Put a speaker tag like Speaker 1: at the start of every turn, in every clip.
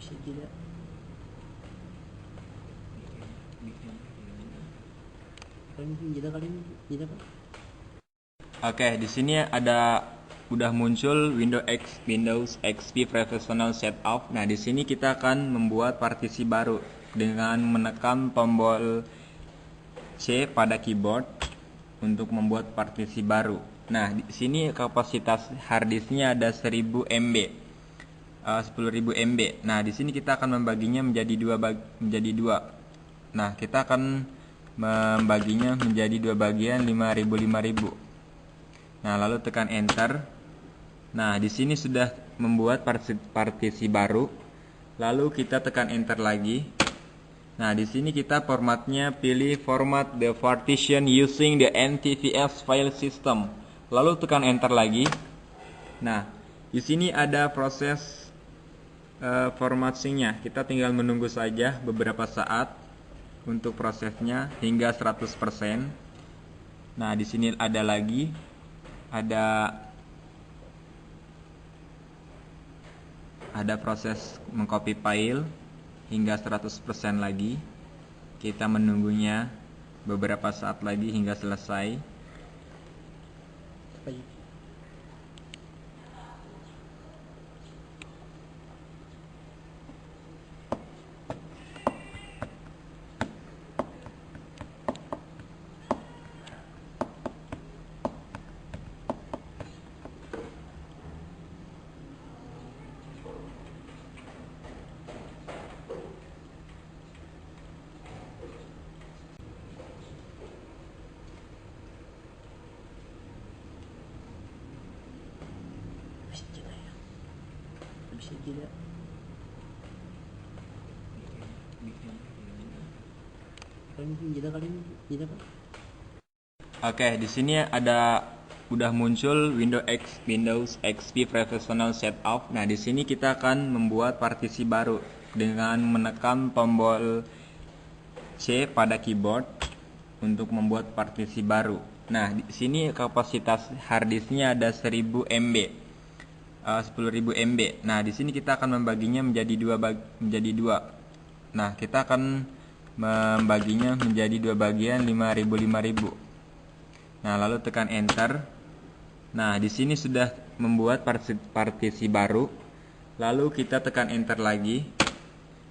Speaker 1: Bisa tidak? Kalian tidak kalian tidak Pak?
Speaker 2: Oke, di sini udah muncul Windows XP Professional Setup. Nah, di sini kita akan membuat partisi baru dengan menekan tombol C pada keyboard untuk membuat partisi baru. Nah, di sini kapasitas harddisknya ada 1000 MB. 10.000 MB. Nah, di sini kita akan membaginya menjadi dua. Nah, kita akan membaginya menjadi dua bagian 5.000. Nah, lalu tekan enter. Nah, di sini sudah membuat partisi baru. Lalu kita tekan enter lagi. Nah, di sini kita formatnya pilih format the partition using the NTFS file system. Lalu tekan enter lagi. Nah, di sini ada proses formattingnya. Kita tinggal menunggu saja beberapa saat untuk prosesnya hingga 100%. Nah, di sini ada lagi ada proses mengcopy file hingga 100% lagi. Kita menunggunya beberapa saat lagi hingga selesai.
Speaker 1: Baik. Bisa tidak ya? Bisa tidak? Kalian kalian tidak Pak?
Speaker 2: Oke, di sini udah muncul Windows XP Professional Setup. Nah, di sini kita akan membuat partisi baru dengan menekan tombol C pada keyboard untuk membuat partisi baru. Nah, di sini kapasitas harddisknya ada 1000 MB. 10.000 MB. Nah, di sini kita akan membaginya menjadi dua. Nah, kita akan membaginya menjadi dua bagian 5.000. Nah, lalu tekan enter. Nah, di sini sudah membuat partisi baru. Lalu kita tekan enter lagi.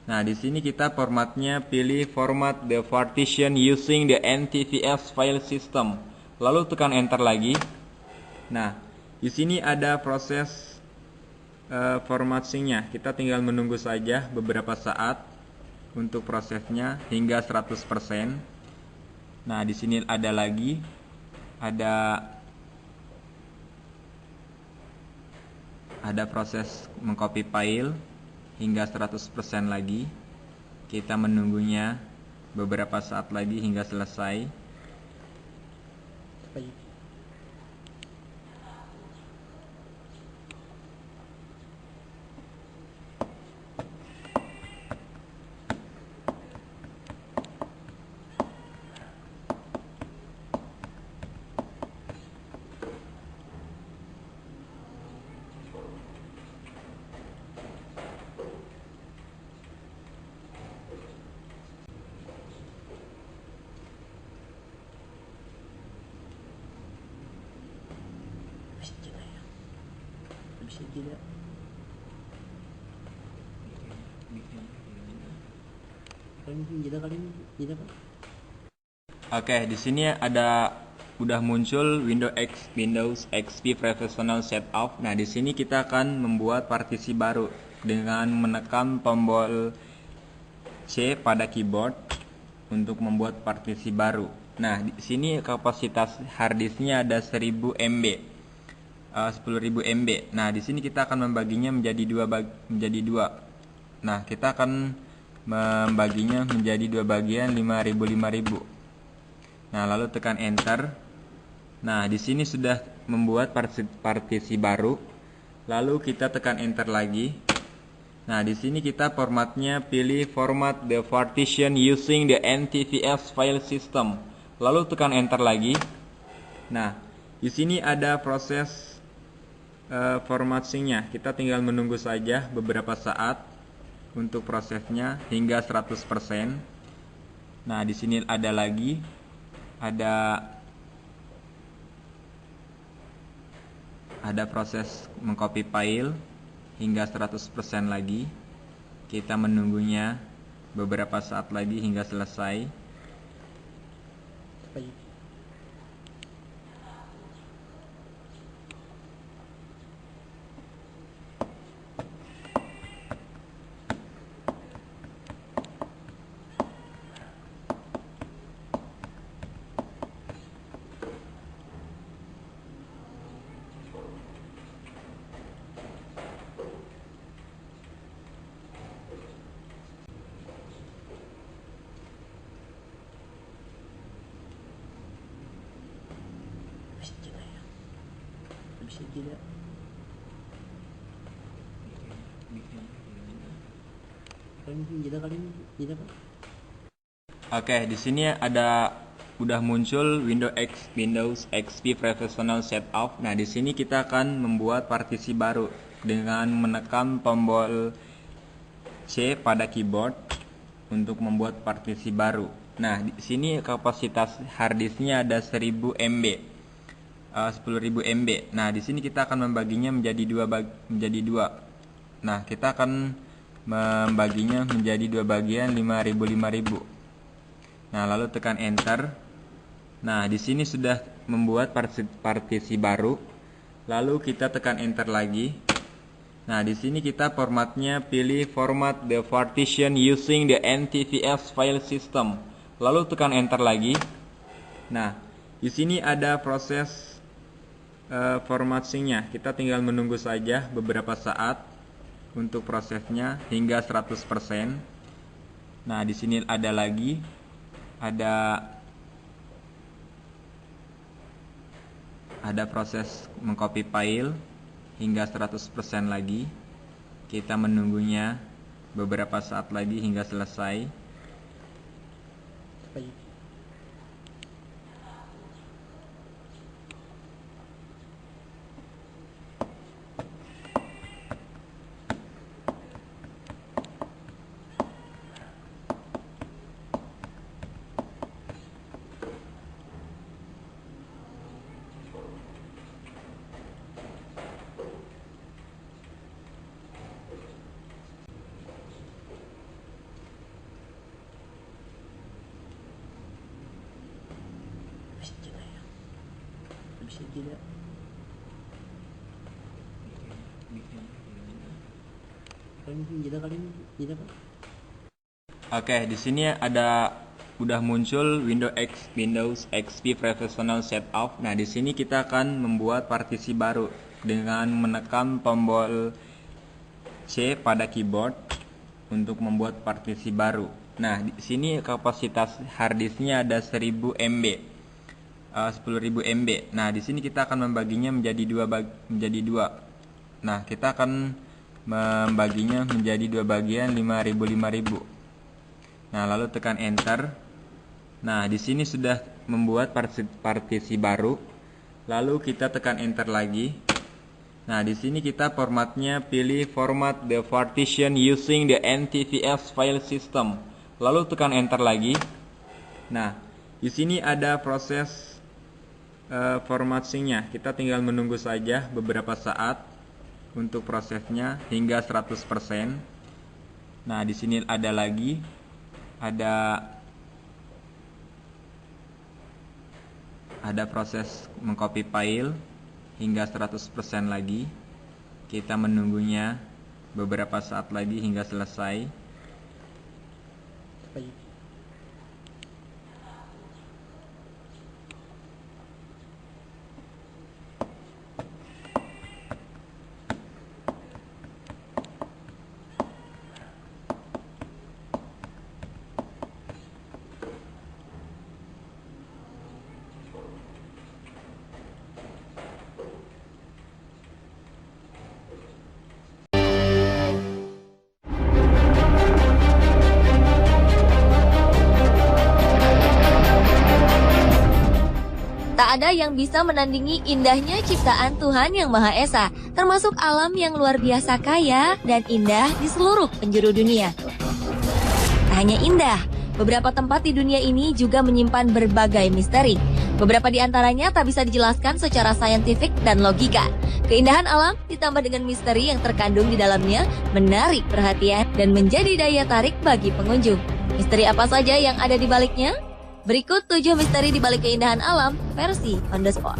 Speaker 2: Nah, di sini kita formatnya pilih format the partition using the NTFS file system. Lalu tekan enter lagi. Nah, di sini ada proses formattingnya. Kita tinggal menunggu saja beberapa saat untuk prosesnya hingga 100%. Nah, di sini ada lagi ada proses mengcopy file hingga 100% lagi. Kita menunggunya beberapa saat lagi hingga selesai.
Speaker 1: Baik. Bisa tidak ya? Bisa tidak? Kalian kalian tidak Pak?
Speaker 2: Oke, di sini udah muncul Windows XP Professional Setup. Nah, di sini kita akan membuat partisi baru dengan menekan tombol C pada keyboard untuk membuat partisi baru. Nah, di sini kapasitas harddisknya ada 1000 MB. 10.000 MB. Nah, di sini kita akan membaginya menjadi dua. Nah, kita akan membaginya menjadi dua bagian 5.000. Nah, lalu tekan enter. Nah, di sini sudah membuat partisi baru. Lalu kita tekan enter lagi. Nah, di sini kita formatnya pilih format the partition using the NTFS file system. Lalu tekan enter lagi. Nah, di sini ada proses formattingnya. Kita tinggal menunggu saja beberapa saat untuk prosesnya hingga 100%. Nah, di sini ada lagi ada proses mengcopy file hingga 100% lagi. Kita menunggunya beberapa saat lagi hingga selesai.
Speaker 1: طيب مش كده يا مش كده mungkin kita kali ini kita Pak.
Speaker 2: Oke, di sini udah muncul Windows XP Professional Setup. Nah, di sini kita akan membuat partisi baru dengan menekan tombol C pada keyboard untuk membuat partisi baru. Nah, di sini kapasitas harddisknya ada 1000 MB. 10.000 MB. Nah, di sini kita akan membaginya menjadi dua. Nah, kita akan membaginya menjadi dua bagian 5.000. Nah, lalu tekan enter. Nah, di sini sudah membuat partisi baru. Lalu kita tekan enter lagi. Nah, di sini kita formatnya pilih format the partition using the NTFS file system. Lalu tekan enter lagi. Nah, di sini ada proses formattingnya. Kita tinggal menunggu saja beberapa saat untuk prosesnya hingga 100%. Nah, di sini ada lagi ada proses mengcopy file hingga 100% lagi. Kita menunggunya beberapa saat lagi hingga selesai.
Speaker 1: طيب مش كده يا مش كده mungkin kita kali ini kita Pak.
Speaker 2: Oke, di sini udah muncul Windows XP Professional Setup. Nah, di sini kita akan membuat partisi baru dengan menekan tombol C pada keyboard untuk membuat partisi baru. Nah, di sini kapasitas harddisknya ada 1000 MB. 10.000 MB. Nah, di sini kita akan membaginya menjadi dua. Nah, kita akan membaginya menjadi dua bagian 5.000. Nah, lalu tekan enter. Nah, di sini sudah membuat partisi baru. Lalu kita tekan enter lagi. Nah, di sini kita formatnya pilih format the partition using the NTFS file system. Lalu tekan enter lagi. Nah, di sini ada proses formattingnya. Kita tinggal menunggu saja beberapa saat untuk prosesnya hingga 100%. Nah, di sini ada lagi ada proses mengcopy file hingga 100% lagi. Kita menunggunya beberapa saat lagi hingga selesai.
Speaker 1: طيب
Speaker 3: Tak ada yang bisa menandingi indahnya ciptaan Tuhan Yang Maha Esa, termasuk alam yang luar biasa kaya dan indah di seluruh penjuru dunia. Tak hanya indah, beberapa tempat di dunia ini juga menyimpan berbagai misteri. Beberapa di antaranya tak bisa dijelaskan secara saintifik dan logika. Keindahan alam ditambah dengan misteri yang terkandung di dalamnya menarik perhatian dan menjadi daya tarik bagi pengunjung. Misteri apa saja yang ada di baliknya? Berikut 7 misteri di balik keindahan alam versi on the spot.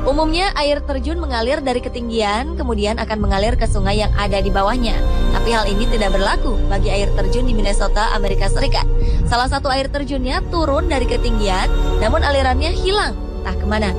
Speaker 3: Umumnya air terjun mengalir dari ketinggian, kemudian akan mengalir ke sungai yang ada di bawahnya. Tapi hal ini tidak berlaku bagi air terjun di Minnesota, Amerika Serikat. Salah satu air terjunnya turun dari ketinggian, namun alirannya hilang, entah kemana.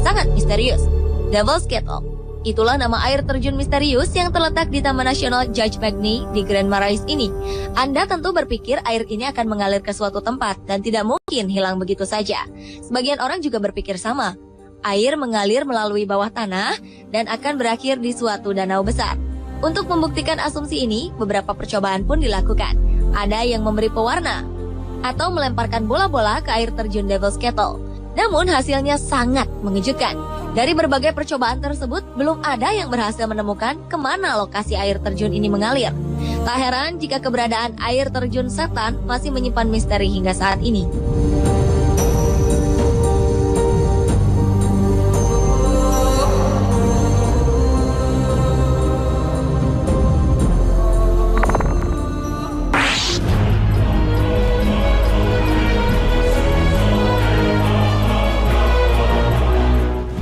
Speaker 3: Sangat misterius. Devil's Kettle. Itulah nama air terjun misterius yang terletak di Taman Nasional Judge McNee di Grand Marais ini. Anda tentu berpikir air ini akan mengalir ke suatu tempat dan tidak mungkin hilang begitu saja. Sebagian orang juga berpikir sama. Air mengalir melalui bawah tanah dan akan berakhir di suatu danau besar. Untuk membuktikan asumsi ini, beberapa percobaan pun dilakukan. Ada yang memberi pewarna atau melemparkan bola-bola ke air terjun Devil's Kettle. Namun hasilnya sangat mengejutkan. Dari berbagai percobaan tersebut, belum ada yang berhasil menemukan kemana lokasi air terjun ini mengalir. Tak heran jika keberadaan air terjun setan masih menyimpan misteri hingga saat ini.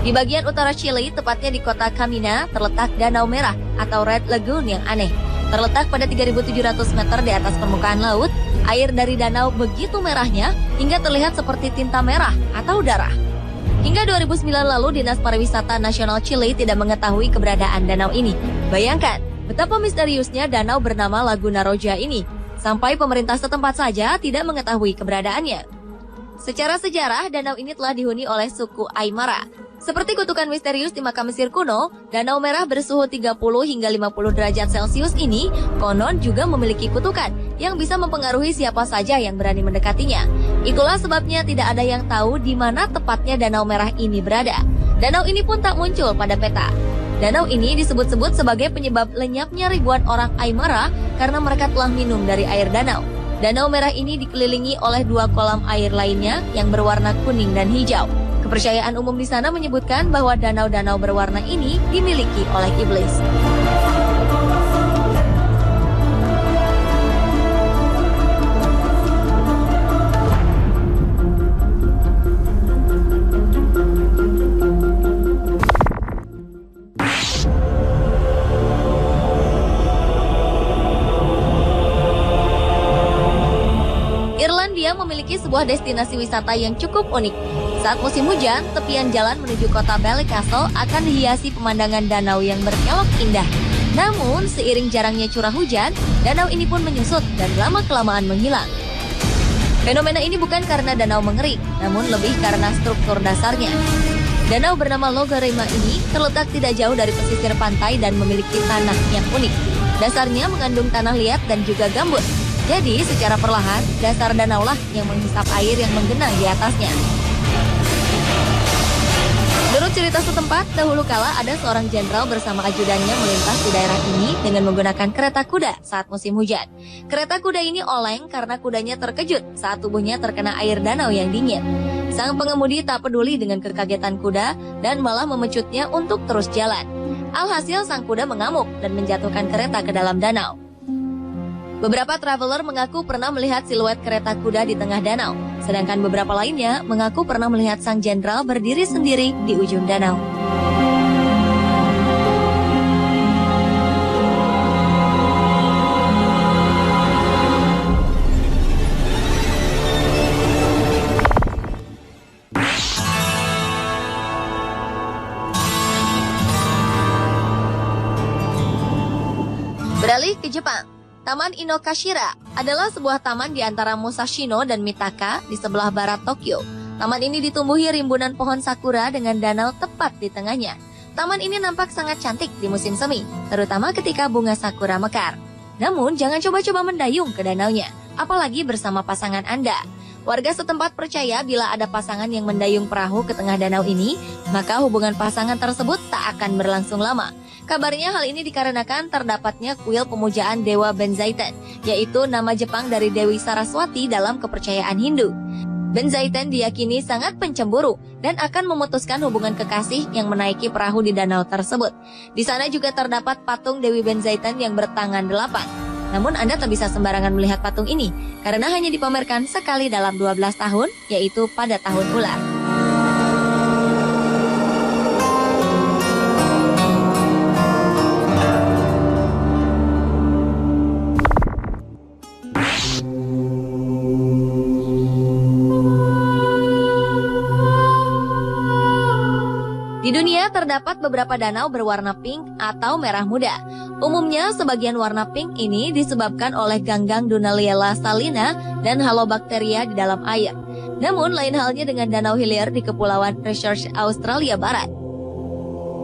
Speaker 3: Di bagian utara Chili, tepatnya di kota Camina, terletak Danau Merah atau Red Lagoon yang aneh. Terletak pada 3.700 meter di atas permukaan laut, air dari danau begitu merahnya hingga terlihat seperti tinta merah atau darah. Hingga 2009 lalu, Dinas Pariwisata Nasional Chili tidak mengetahui keberadaan danau ini. Bayangkan betapa misteriusnya danau bernama Laguna Roja ini, sampai pemerintah setempat saja tidak mengetahui keberadaannya. Secara sejarah, danau ini telah dihuni oleh suku Aymara. Seperti kutukan misterius di makam Mesir kuno, Danau Merah bersuhu 30 hingga 50 derajat Celcius ini konon juga memiliki kutukan yang bisa mempengaruhi siapa saja yang berani mendekatinya. Itulah sebabnya tidak ada yang tahu di mana tepatnya Danau Merah ini berada. Danau ini pun tak muncul pada peta. Danau ini disebut-sebut sebagai penyebab lenyapnya ribuan orang Aymara karena mereka telah minum dari air danau. Danau Merah ini dikelilingi oleh 2 kolam air lainnya yang berwarna kuning dan hijau. Kepercayaan umum di sana menyebutkan bahwa danau-danau berwarna ini dimiliki oleh iblis. Irlandia memiliki sebuah destinasi wisata yang cukup unik. Saat musim hujan, tepian jalan menuju kota Ballycastle akan dihiasi pemandangan danau yang berkelok indah. Namun, seiring jarangnya curah hujan, danau ini pun menyusut dan lama-kelamaan menghilang. Fenomena ini bukan karena danau mengering, namun lebih karena struktur dasarnya. Danau bernama Logarema ini terletak tidak jauh dari pesisir pantai dan memiliki tanah yang unik. Dasarnya mengandung tanah liat dan juga gambut. Jadi, secara perlahan, dasar danau lah yang menghisap air yang menggenang di atasnya. Menurut cerita setempat, dahulu kala ada seorang jenderal bersama ajudannya melintas di daerah ini dengan menggunakan kereta kuda saat musim hujan. Kereta kuda ini oleng karena kudanya terkejut saat tubuhnya terkena air danau yang dingin. Sang pengemudi tak peduli dengan kekagetan kuda dan malah memecutnya untuk terus jalan. Alhasil sang kuda mengamuk dan menjatuhkan kereta ke dalam danau. Beberapa traveler mengaku pernah melihat siluet kereta kuda di tengah danau, sedangkan beberapa lainnya mengaku pernah melihat sang jenderal berdiri sendiri di ujung danau. Beralih ke Jepang. Taman Inokashira adalah sebuah taman di antara Musashino dan Mitaka di sebelah barat Tokyo. Taman ini ditumbuhi rimbunan pohon sakura dengan danau tepat di tengahnya. Taman ini nampak sangat cantik di musim semi, terutama ketika bunga sakura mekar. Namun, jangan coba-coba mendayung ke danaunya, apalagi bersama pasangan Anda. Warga setempat percaya bila ada pasangan yang mendayung perahu ke tengah danau ini, maka hubungan pasangan tersebut tak akan berlangsung lama. Kabarnya hal ini dikarenakan terdapatnya kuil pemujaan Dewa Benzaiten, yaitu nama Jepang dari Dewi Saraswati dalam kepercayaan Hindu. Benzaiten diyakini sangat pencemburu dan akan memutuskan hubungan kekasih yang menaiki perahu di danau tersebut. Di sana juga terdapat patung Dewi Benzaiten yang bertangan 8. Namun Anda tak bisa sembarangan melihat patung ini karena hanya dipamerkan sekali dalam 12 tahun, yaitu pada tahun ular. Di dunia terdapat beberapa danau berwarna pink atau merah muda. Umumnya sebagian warna pink ini disebabkan oleh ganggang Dunaliella salina dan halobakteria di dalam air. Namun lain halnya dengan Danau Hillier di Kepulauan Christchurch, Australia Barat.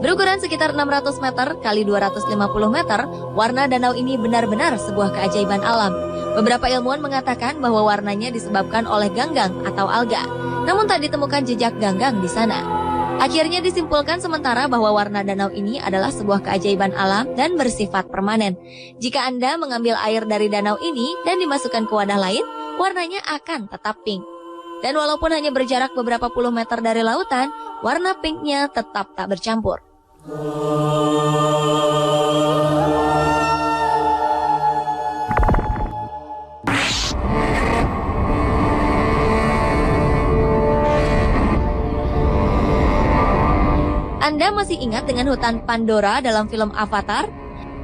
Speaker 3: Berukuran sekitar 600 meter kali 250 meter, warna danau ini benar-benar sebuah keajaiban alam. Beberapa ilmuwan mengatakan bahwa warnanya disebabkan oleh ganggang atau alga. Namun tak ditemukan jejak ganggang di sana. Akhirnya disimpulkan sementara bahwa warna danau ini adalah sebuah keajaiban alam dan bersifat permanen. Jika Anda mengambil air dari danau ini dan dimasukkan ke wadah lain, warnanya akan tetap pink. Dan walaupun hanya berjarak beberapa puluh meter dari lautan, warna pinknya tetap tak bercampur. Anda masih ingat dengan hutan Pandora dalam film Avatar?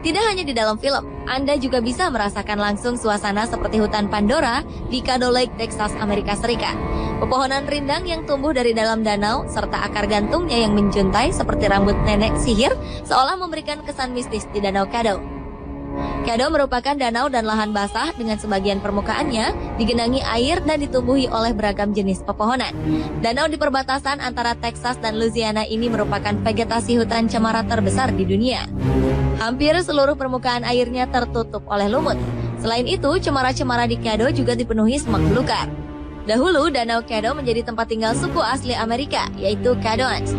Speaker 3: Tidak hanya di dalam film, Anda juga bisa merasakan langsung suasana seperti hutan Pandora di Caddo Lake, Texas, Amerika Serikat. Pepohonan rindang yang tumbuh dari dalam danau serta akar gantungnya yang menjuntai seperti rambut nenek sihir seolah memberikan kesan mistis di Danau Caddo. Caddo merupakan danau dan lahan basah dengan sebagian permukaannya digenangi air dan ditumbuhi oleh beragam jenis pepohonan. Danau di perbatasan antara Texas dan Louisiana ini merupakan vegetasi hutan cemara terbesar di dunia. Hampir seluruh permukaan airnya tertutup oleh lumut. Selain itu, cemara-cemara di Caddo juga dipenuhi semak belukar. Dahulu, Danau Caddo menjadi tempat tinggal suku asli Amerika, yaitu Caddoans.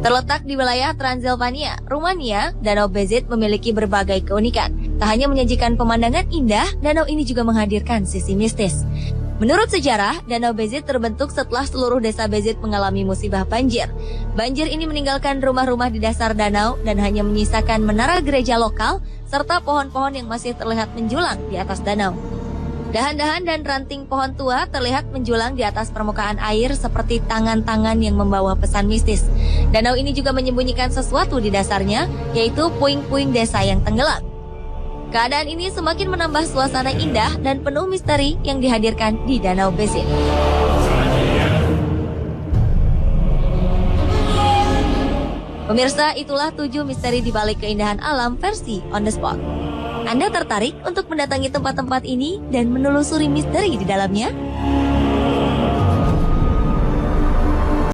Speaker 3: Terletak di wilayah Transilvania, Rumania, Danau Bezit memiliki berbagai keunikan. Tak hanya menyajikan pemandangan indah, danau ini juga menghadirkan sisi mistis. Menurut sejarah, Danau Bezit terbentuk setelah seluruh desa Bezit mengalami musibah banjir. Banjir ini meninggalkan rumah-rumah di dasar danau dan hanya menyisakan menara gereja lokal serta pohon-pohon yang masih terlihat menjulang di atas danau. Dahan-dahan dan ranting pohon tua terlihat menjulang di atas permukaan air seperti tangan-tangan yang membawa pesan mistis. Danau ini juga menyembunyikan sesuatu di dasarnya, yaitu puing-puing desa yang tenggelam. Keadaan ini semakin menambah suasana indah dan penuh misteri yang dihadirkan di Danau Bezit. Pemirsa, itulah 7 misteri di balik keindahan alam versi On The Spot. Anda tertarik untuk mendatangi tempat-tempat ini dan menelusuri misteri di dalamnya?